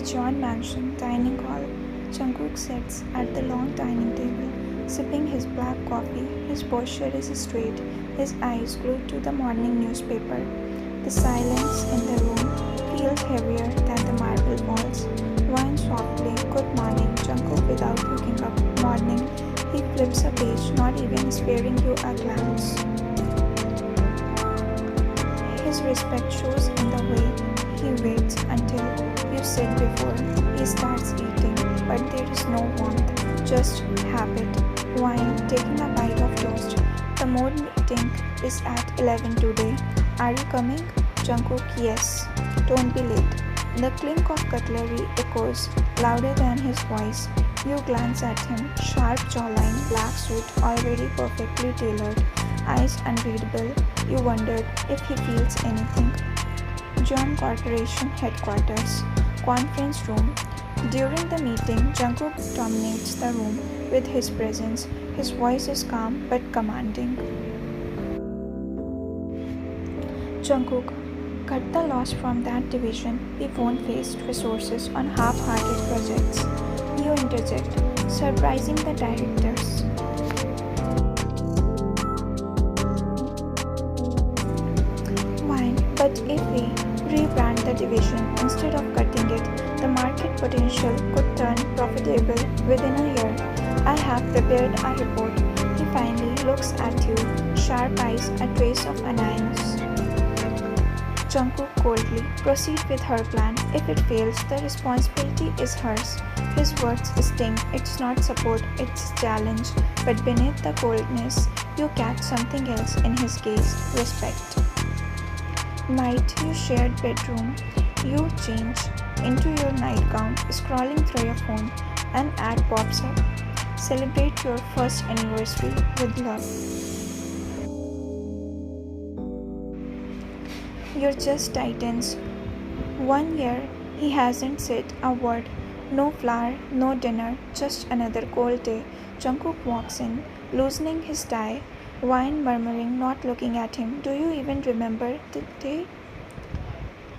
Jeon Mansion dining hall. Jungkook sits at the long dining table, sipping his black coffee. His posture is straight, his eyes glued to the morning newspaper. The silence in the room feels heavier than the marble walls. One softly, "Good morning," Jungkook without looking up. Morning. He flips a page, not even sparing you a glance. His respect shows in the way he waits until you sit before he starts eating, but there is no warmth, just habit. Wine, taking a bite of toast. The mood meeting is at 11 today. Are you coming? Jungkook, yes. Don't be late. The clink of cutlery echoes louder than his voice. You glance at him, sharp jawline, black suit, already perfectly tailored, eyes unreadable. You wondered if he feels anything. Jeon Corporation Headquarters, Conference Room. During the meeting, Jungkook dominates the room with his presence. His voice is calm but commanding. Jungkook, cut the loss from that division. We won't waste resources on half-hearted projects. You interject, surprising the directors. Fine, but if we rebrand the division instead of cutting it, the market potential could turn profitable within a year. I have prepared a report. He finally looks at you, sharp eyes, a trace of annoyance. Jungkook coldly, proceed with her plan. If it fails, the responsibility is hers. His words sting. It's not support, it's challenge. But beneath the coldness, you catch something else in his gaze, respect. Night, you shared bedroom. You change into your nightgown, scrolling through your phone. An ad pops up. Celebrate your first anniversary with love. Your chest tightens. 1 year, he hasn't said a word. No flower, no dinner, just another cold day. Jungkook walks in, loosening his tie, wine murmuring, not looking at him. Do you even remember the day?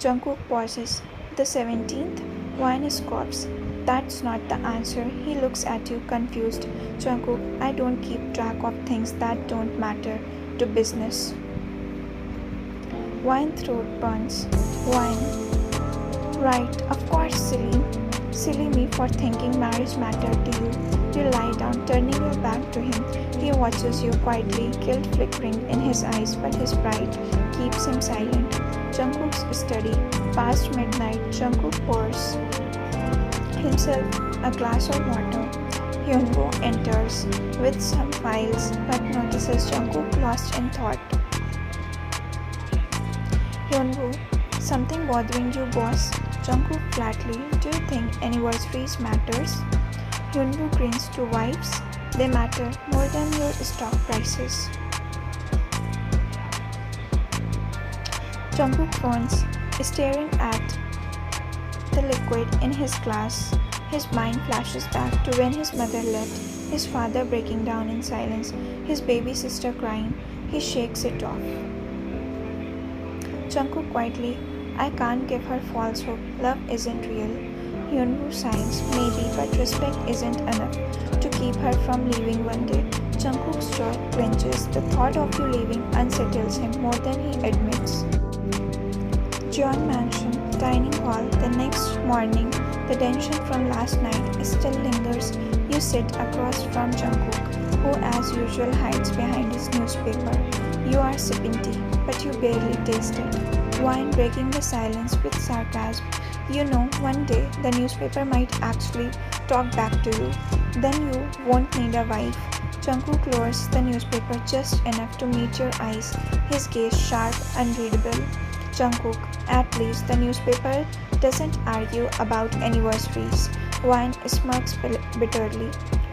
Jungkook pauses. The 17th? Wine is corpse. That's not the answer. He looks at you, confused. Jungkook, I don't keep track of things that don't matter to business. Wine throat burns. Wine. Right, of course, silly. Silly me for thinking marriage mattered to you. You lie down, turning your back to him. He watches you quietly, guilt flickering in his eyes, but his pride keeps him silent. Jungkook's study. Past midnight, Jungkook pours himself a glass of water. Hyunwoo enters with some files, but notices Jungkook lost in thought. Hyunwoo, something bothering you, boss? Jungkook flatly, do you think anniversaries matters? Hyunwoo grins to wives. They matter more than your stock prices. Jungkook frowns, staring at the liquid in his glass. His mind flashes back to when his mother left, his father breaking down in silence, his baby sister crying. He shakes it off. Jungkook quietly, I can't give her false hope. Love isn't real. Hyunwoo sighs, maybe, but respect isn't enough to keep her from leaving one day. Jungkook's jaw clenches. The thought of you leaving unsettles him more than he admits. Jeon Mansion, dining hall. The next morning, the tension from last night still lingers. You sit across from Jungkook, who as usual hides behind his newspaper. You are sipping tea, but you barely taste it. Wine breaking the silence with sarcasm. You know, one day the newspaper might actually talk back to you. Then you won't need a wife. Jungkook lowers the newspaper just enough to meet your eyes, his gaze sharp, unreadable. Jungkook, at least the newspaper doesn't argue about anniversaries. Wine smirks bitterly.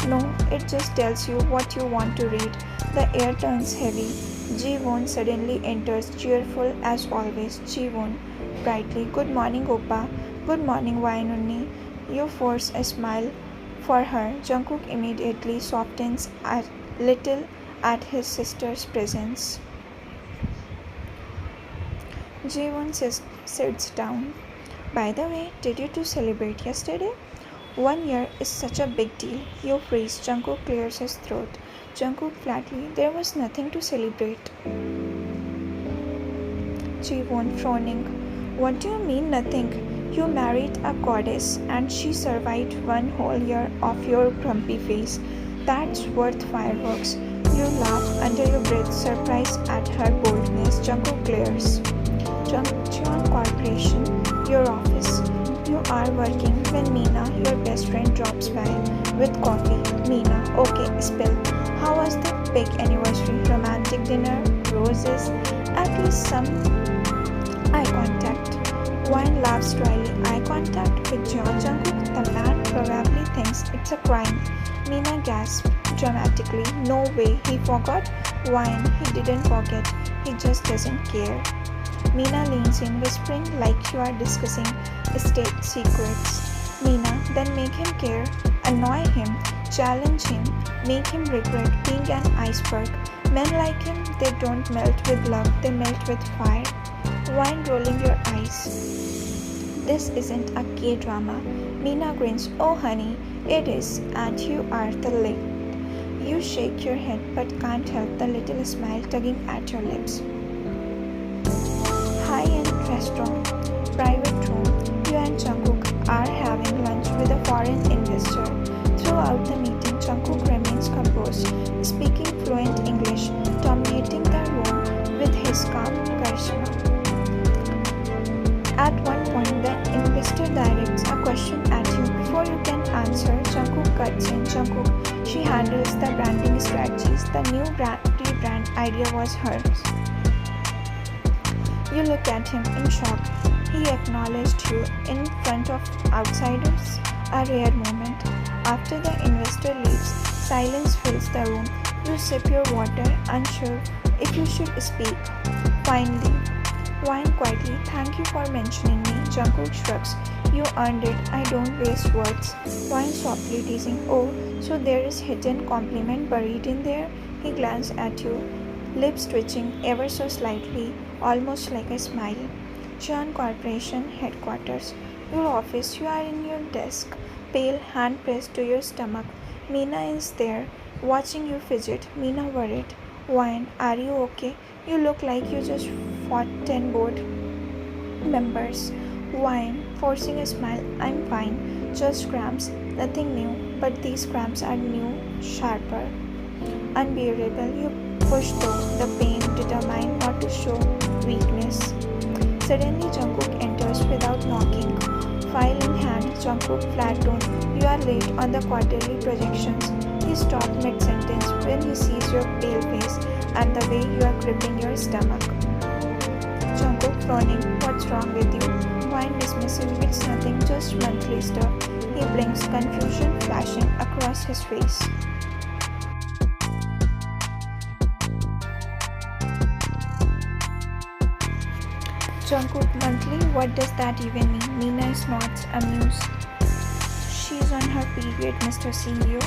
No, it just tells you what you want to read. The air turns heavy. Ji-won suddenly enters, cheerful as always. Ji-won, brightly, good morning, Oppa. Good morning, Wainunni. You force a smile for her. Jungkook immediately softens a little at his sister's presence. Ji-won sits down. By the way, did you two celebrate yesterday? 1 year is such a big deal. You freeze. Jungkook clears his throat. Jungkook flatly, there was nothing to celebrate. Jiwon frowning. What do you mean nothing? You married a goddess and she survived 1 whole year of your grumpy face. That's worth fireworks. You laugh under your breath, surprised at her boldness. Jungkook glares. Jeon Corporation, your office. You are working when Meena, your best friend, drops by with coffee. Meena, okay, spill. How was the big anniversary? Romantic dinner, roses, at least some eye contact. Wine laughs dryly. Eye contact with Jeon Jungkook? The man probably thinks it's a crime. Meena gasps dramatically. No way, he forgot? Wine, he didn't forget. He just doesn't care. Meena leans in, whispering like you are discussing state secrets. Meena, then make him care. Annoy him. Challenge him. Make him regret being an iceberg. Men like him, they don't melt with love, they melt with fire. Wine rolling your eyes. This isn't a K-drama. Meena grins. Oh honey, it is, and you are the lead. You shake your head but can't help the little smile tugging at your lips. High-end restaurant, private room. You and Jungkook are having lunch with a foreign investor. Throughout the meeting, Jungkook remains composed, speaking fluent English, dominating the room with his calm charisma. At one point, the investor directs a question at you. Before you can answer, Jungkook cuts in. Jungkook, she handles the branding strategies. The new rebrand idea was hers. You look at him in shock. He acknowledged you in front of outsiders, a rare moment. After the investor leaves, silence fills the room. You sip your water, unsure if you should speak. Finally, Wine quietly, thank you for mentioning me. Jungkook shrugs. You earned it. I don't waste words. Wine softly teasing. Oh, so there is hidden compliment buried in there? He glanced at you, lips twitching ever so slightly, almost like a smile. Jeon Corporation headquarters. Your office. You are in your desk, pale, hand pressed to your stomach. Meena is there, watching you fidget. Meena worried. Wine, are you okay? You look like you just fought 10 board members. Wine, forcing a smile. I'm fine. Just cramps. Nothing new. But these cramps are new, sharper. Unbearable. You push through the pain, determined not to show weakness. Suddenly, Jungkook enters without knocking. File in hand, Jungkook flat tone. You are late on the quarterly projections. He stopped mid-sentence when he sees your pale face and the way you are gripping your stomach. Jungkook frowning. What's wrong with you? Wine dismissive. It's nothing, just monthly stuff. He blinks, confusion flashing across his face. Jungkook monthly? What does that even mean? Meena is not amused. She's on her period, Mr. CEO.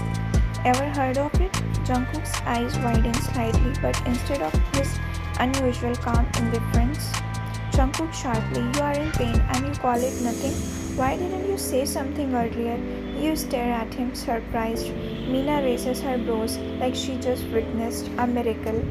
Ever heard of it? Jungkook's eyes widen slightly, but instead of his unusual calm indifference, Jungkook sharply, you are in pain and you call it nothing? Why didn't you say something earlier? You stare at him, surprised. Meena raises her brows like she just witnessed a miracle.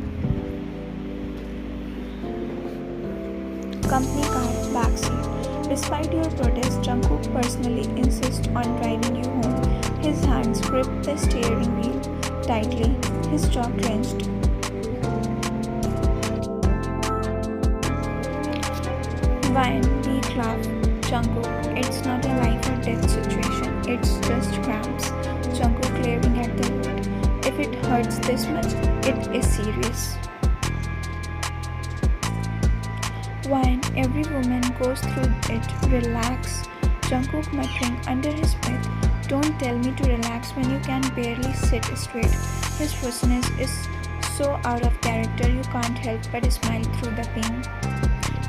Company car, backseat. Despite your protest, Jungkook personally insists on driving you home. His hands grip the steering wheel tightly, his jaw clenched. Wine, weak laugh. Jungkook, it's not a life or death situation, it's just cramps. Jungkook glaring at the road. If it hurts this much, it is serious. Wine, every woman goes through it. Relax. Jungkook muttering under his breath. Don't tell me to relax when you can barely sit straight. His fussiness is so out of character you can't help but smile through the pain.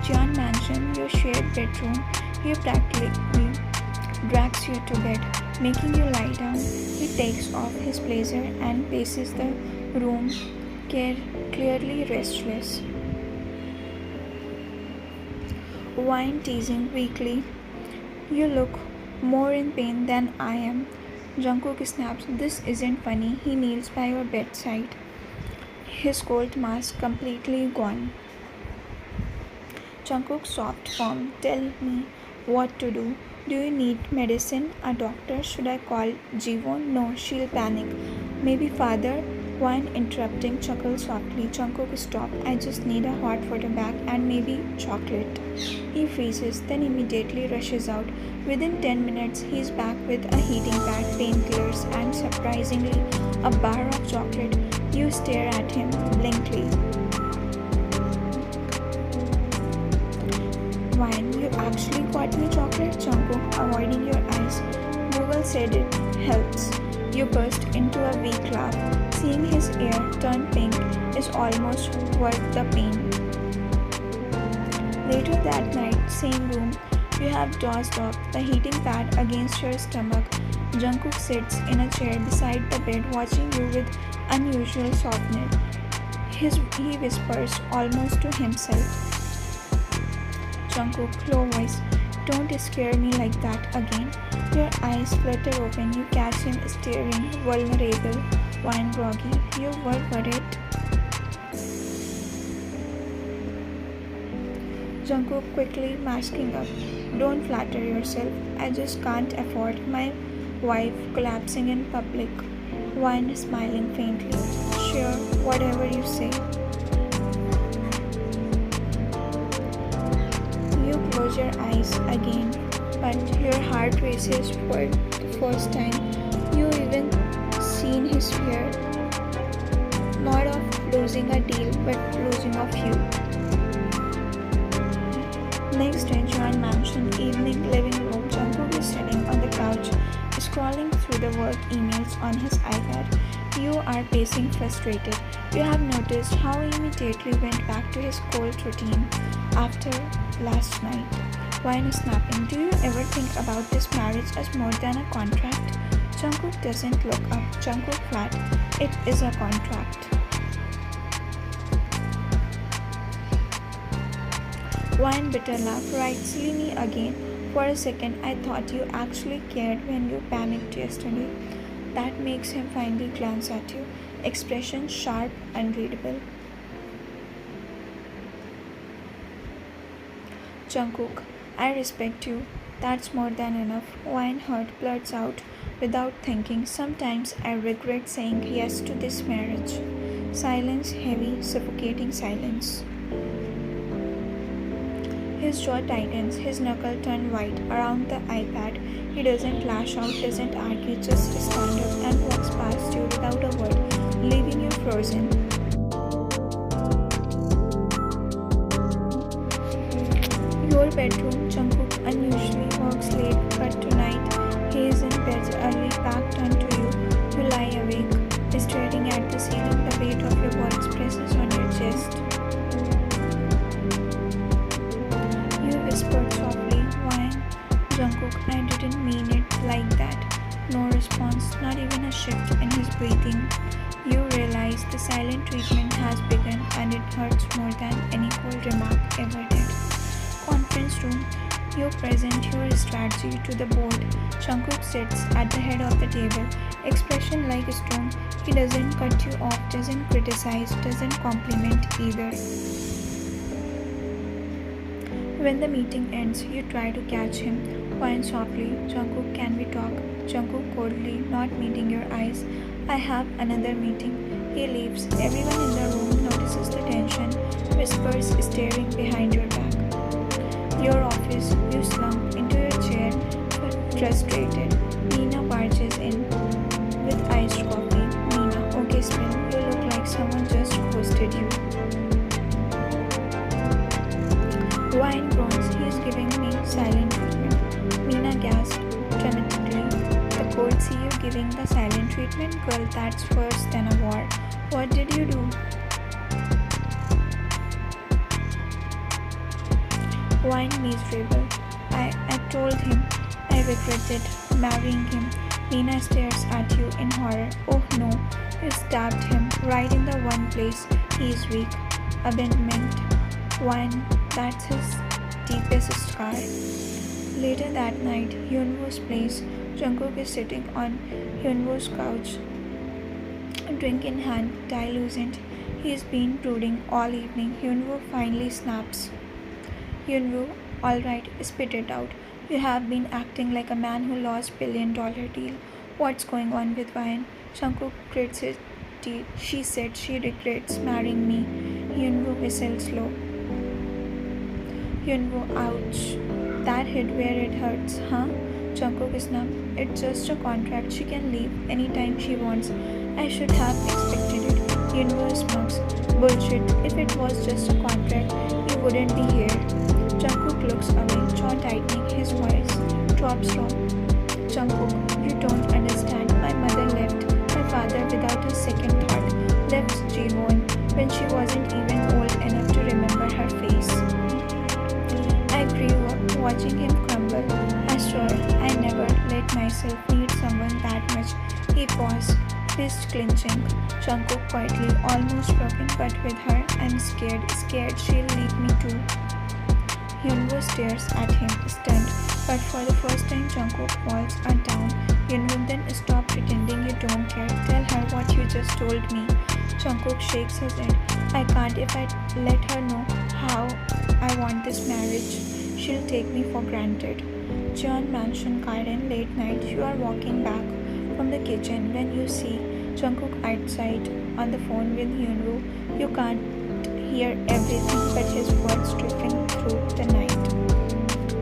Jeon Mansion, your shared bedroom. He practically drags you to bed, making you lie down. He takes off his blazer and paces the room, clearly restless. Wine teasing weakly. You look more in pain than I am. Jungkook snaps, this isn't funny. He kneels by your bedside, his cold mask completely gone. Jungkook's soft form, tell me what to do. Do you need medicine? A doctor? Should I call Jivon? No, she'll panic. Maybe father? Wine interrupting chuckles softly. Jungkook stop. I just need a hot water bag and maybe chocolate. He freezes, then immediately rushes out. Within 10 minutes, he's back with a heating pad, painkillers, and surprisingly, a bar of chocolate. You stare at him blankly. Wine, you actually got me chocolate? Jungkook, avoiding your eyes. Google said it helps. You burst into a weak laugh. Seeing his ear turn pink is almost worth the pain. Later that night, same room, you have dozed off, the heating pad against your stomach. Jungkook sits in a chair beside the bed watching you with unusual softness. He whispers almost to himself. Jungkook, low voice, don't scare me like that again. Your eyes flutter open, you catch him staring, vulnerable, wine groggy. You were worried. Jungkook quickly masking up. Don't flatter yourself. I just can't afford my wife collapsing in public. Wine smiling faintly. Sure, whatever you say. You close your eyes again, but your heart races for the first time. You even seen his fear, not of losing a deal, but losing of you. Next day, Jeon Mansion, evening living room. Jungkook is sitting on the couch, scrolling through the work emails on his iPad. You are pacing frustrated. You have noticed how he immediately went back to his cold routine after last night. Wine is snapping. Do you ever think about this marriage as more than a contract? Jungkook doesn't look up. Jungkook flat. It is a contract. Wine bitter laugh. Right, silly me again. For a second, I thought you actually cared when you panicked yesterday. That makes him finally glance at you. Expression sharp, unreadable. Jungkook, I respect you. That's more than enough. Wine hurt blurts out without thinking. Sometimes I regret saying yes to this marriage. Silence, heavy, suffocating silence. His jaw tightens, his knuckle turn white around the iPad. He doesn't lash out, doesn't argue, just stand up and walks past you without a word, leaving you frozen. Your bedroom, Jungkook unusually works late, but tonight he is in bed early, backed onto you. You lie awake, staring at the ceiling. The weight of your voice presses on your chest. You whispered softly, Wine. Jungkook, I didn't mean it like that. No response, not even a shift in his breathing. You realize the silent treatment has begun and it hurts more than any cold remark ever did. Conference room, you present your strategy to the board. Jungkook sits at the head of the table, expression like a stone. He doesn't cut you off, doesn't criticize, doesn't compliment either. When the meeting ends, you try to catch him. Wine softly, Jungkook, can we talk? Jungkook coldly, not meeting your eyes. I have another meeting. He leaves. Everyone in the room notices the tension, whispers staring behind your back. Your office, you slump into your chair, frustrated. Nina barges in with iced coffee. Nina, okay, Spin, you look like someone just ghosted you. Wine groans, he's giving me silent treatment. Nina gasped dramatically. The court see you giving the silent treatment? Girl, that's worse than a war. What did you do? Wine miserable. I told him I regretted marrying him. Nina stares at you in horror. Oh no, you stabbed him right in the one place he is weak. Abandonment. Wine, that's his deepest scar. Later that night, Hyunwoo's place, Jungkook is sitting on Hyunwoo's couch, drink in hand, dilucent. He's been brooding all evening. Hyunwoo finally snaps. Hyunwoo, alright, spit it out. You have been acting like a man who lost $1 billion deal. What's going on with Ryan? Jungkook grits his teeth. She said she regrets marrying me. Hyunwoo whistles low. Hyunwoo, ouch. That hit where it hurts, huh? Jungkook is numb. It's just a contract. She can leave anytime she wants. I should have expected it. Hyunwoo smokes. Bullshit. If it was just a contract, you wouldn't be here. Jungkook looks away, jaw tightening. His voice drops low. Jungkook, you don't understand. My mother left my father without a second thought. Left Jiwon when she wasn't even old enough to remember her face. I grew up watching him crumble. I swore I never let myself need someone that much. He paused, fist clenching. Jungkook quietly, almost broken, but with her, I'm scared. Scared she'll leave me too. Hyunwoo stares at him, stunned, but for the first time Jungkook walls are down. Hyunwoo, then stop pretending you don't care. Tell her what you just told me. Jungkook shakes his head. I can't. If I let her know how I want this marriage, she'll take me for granted. Jeon Mansion garden, late night. You are walking back from the kitchen when you see Jungkook outside on the phone with Hyunwoo. You can't hear everything but his words drifting through the night.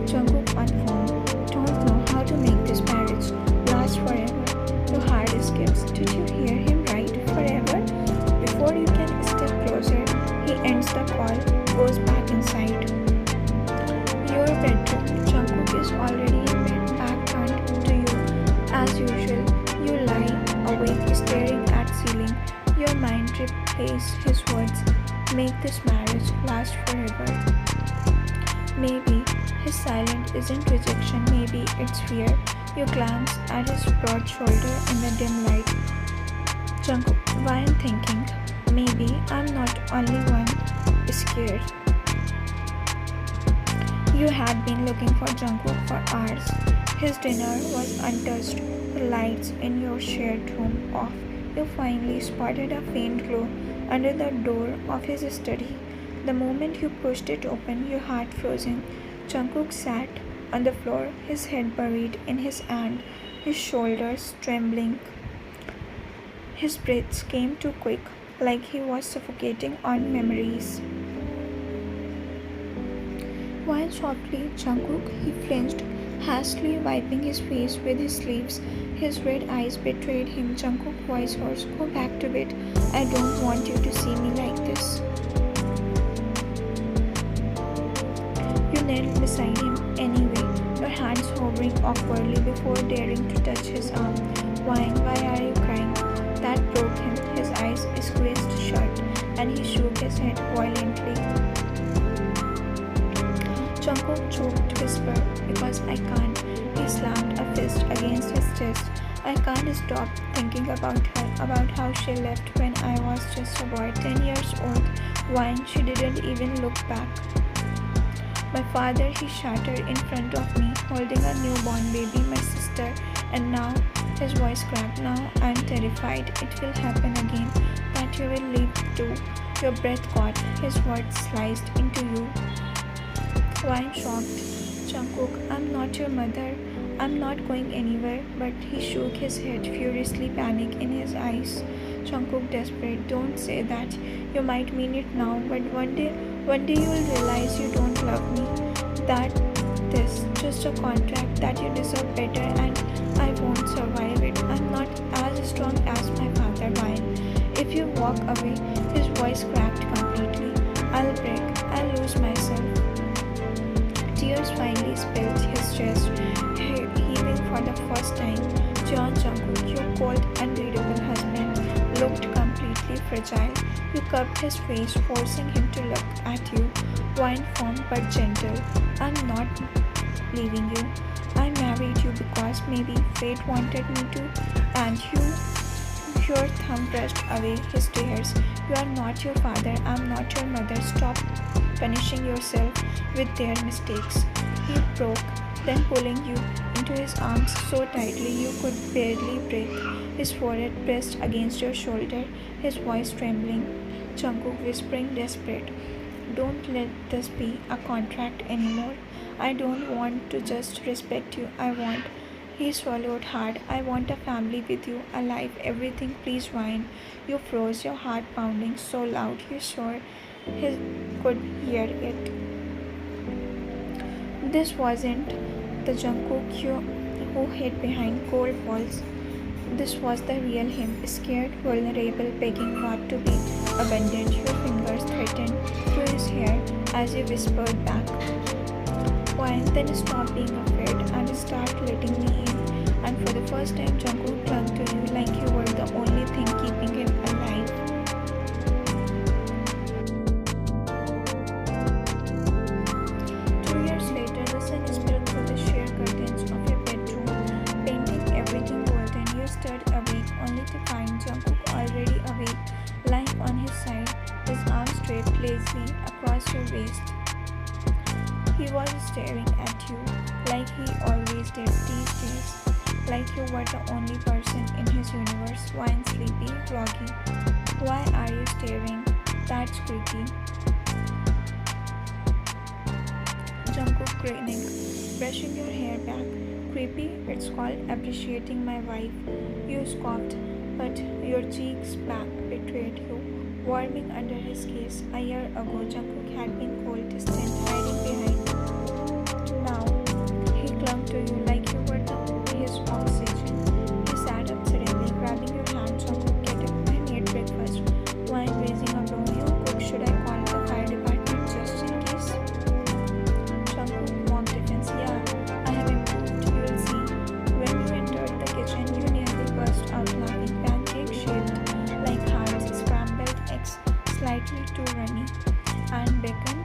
Jungkook on phone. Don't know how to make this marriage last forever. Your heart skips. Did you hear him right? Forever? Before you can step closer, he ends the call, goes back inside. Your bedroom. Jungkook is already in bed, back turned to you. As usual, you lie awake, staring at ceiling. Your mind replays his words. Make this marriage last forever. Maybe his silence isn't rejection, maybe it's fear. You glance at his broad shoulder in the dim light. Jungkook, why I'm thinking, maybe I'm not only one scared. You had been looking for Jungkook for hours. His dinner was untouched, the lights in your shared room off. You finally spotted a faint glow under the door of his study. The moment you pushed it open, your heart frozen. Jungkook sat on the floor, his head buried in his hand, his shoulders trembling. His breaths came too quick, like he was suffocating on memories. While softly, Jungkook, he flinched, hastily wiping his face with his sleeves. His red eyes betrayed him. Jungkook voice hoarse, go back to bed. I don't want you to see me like this. You knelt beside him anyway, your hands hovering awkwardly before daring to touch his arm. Why are you crying? That broke him. His eyes squeezed shut, and he shook his head violently. Jungkook choked, whispered, because I can't. He slammed a fist against his chest. I can't stop thinking about her, about how she left when I was just a boy, 10 years old. Wine, she didn't even look back. My father, he shattered in front of me, holding a newborn baby, my sister, and now, his voice cracked. Now I'm terrified. It will happen again, that you will leave too. Your breath caught, his words sliced into you. Wine shocked. Jungkook, I'm not your mother. I'm not going anywhere. But he shook his head, furiously, panic in his eyes. Jungkook, desperate, don't say that. You might mean it now, but one day you'll realize you don't love me. That this just a contract, that you deserve better, and I won't survive it. I'm not as strong as my father, Wine. If you walk away, his voice cracked completely. I'll break. I'll lose myself. Tears finally spilled his chest, heaving for the first time. Jungkook, your cold, unreadable husband, looked completely fragile. You cupped his face, forcing him to look at you. Wine firm but gentle. I'm not leaving you. I married you because maybe fate wanted me to, and your thumb brushed away his tears. You are not your father. I'm not your mother. Stop punishing yourself with their mistakes. He broke then pulling you into his arms so tightly you could barely breathe, his forehead pressed against your shoulder, his voice trembling. Jungkook whispering desperate, "Don't let this be a contract anymore. I don't want to just respect you. I want." He swallowed hard. "I want a family with you, alive, everything. Please whine." You froze, your heart pounding so loud you sure he could hear it. This wasn't the Jungkook who hid behind cold walls. This was the real him, scared, vulnerable, begging not to be abandoned. Your fingers threatened through his hair as you whispered back, "Why? Then stop being afraid and start letting me in." And for the first time, Jungkook clung to you like you were the only thing keeping him alive. 2 years later, the sun spilled through the sheer curtains of your bedroom, painting everything golden. You stirred awake only to find Jungkook already awake, lying on his side, his arms draped lazily across your waist. He was staring at you like he always did these days, like you were the only person in his universe. Wine sleepy, groggy. "Why are you staring? That's creepy." Jungkook grinning, brushing your hair back. "Creepy? It's called appreciating my wife." You scoffed, but your cheeks back betrayed you, warming under his gaze. A year ago, Jungkook had been cold, distant, hiding behind. Now, he clung to you like you were his oxygen. He sat up suddenly, grabbing your hand. "Jungkook, get up. I made breakfast." Wine raising a brow. "You cook. Should I call the fire department just in case?" Jungkook mock defense. "Yeah, I have improved. You'll see." When you entered the kitchen, you nearly burst out laughing. Pancake shaped like hearts, scrambled eggs slightly too runny, and bacon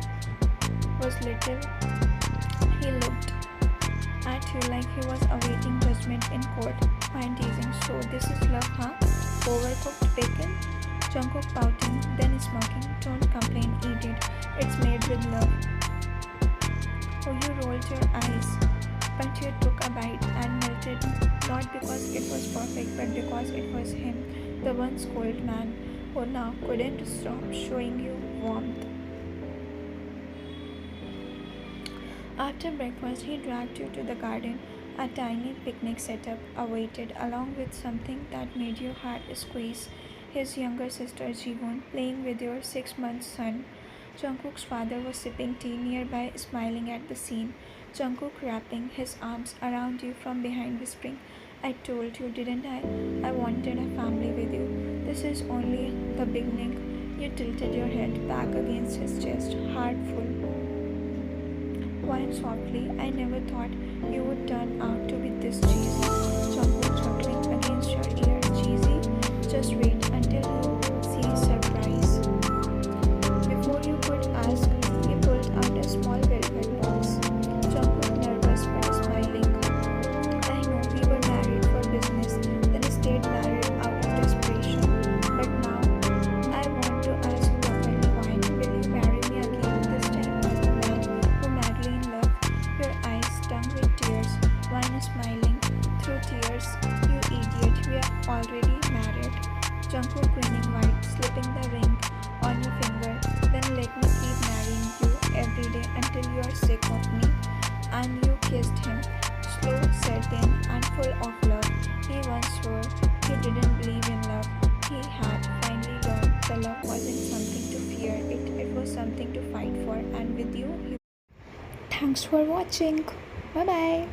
was little. He looked at you like he was awaiting judgment in court. Fine teasing. "So this is love, huh? Overcooked bacon?" Jungkook pouting, then smoking. "Don't complain, eat it. It's made with love." Oh, you rolled your eyes, but you took a bite and melted, not because it was perfect, but because it was him, the once cold man who now couldn't stop showing you warmth. After breakfast, he dragged you to the garden. A tiny picnic setup awaited, along with something that made your heart squeeze. His younger sister Jiwon playing with your 6-month son. Jungkook's father was sipping tea nearby, smiling at the scene. Jungkook wrapping his arms around you from behind, whispering, "I told you, didn't I? I wanted a family with you. This is only the beginning." You tilted your head back against his chest, heart full. Whined softly. "I never thought you would turn out to be this cheesy." Jungkook chuckling against your ear. "Cheesy? Just wait until you see surprise." Before you could ask, he pulled out a small velvet box. Jungkook nervous but smiling. "I know we were married for business, then stayed married out of desperation. But now, I want to ask properly, wine. Will you marry me again, this time as the man who madly in love?" Your eyes stung with tears. Wine smiling through tears. "You idiot, we are already married." Jungkook grinning wide, slipping the ring on your finger. "Then let me keep marrying you every day until you are sick of me." And you kissed him, slow, certain, and full of love. He once swore he didn't believe in love. He had finally learned the love wasn't something to fear, it was something to fight for. And with you, Thanks for watching. Bye bye.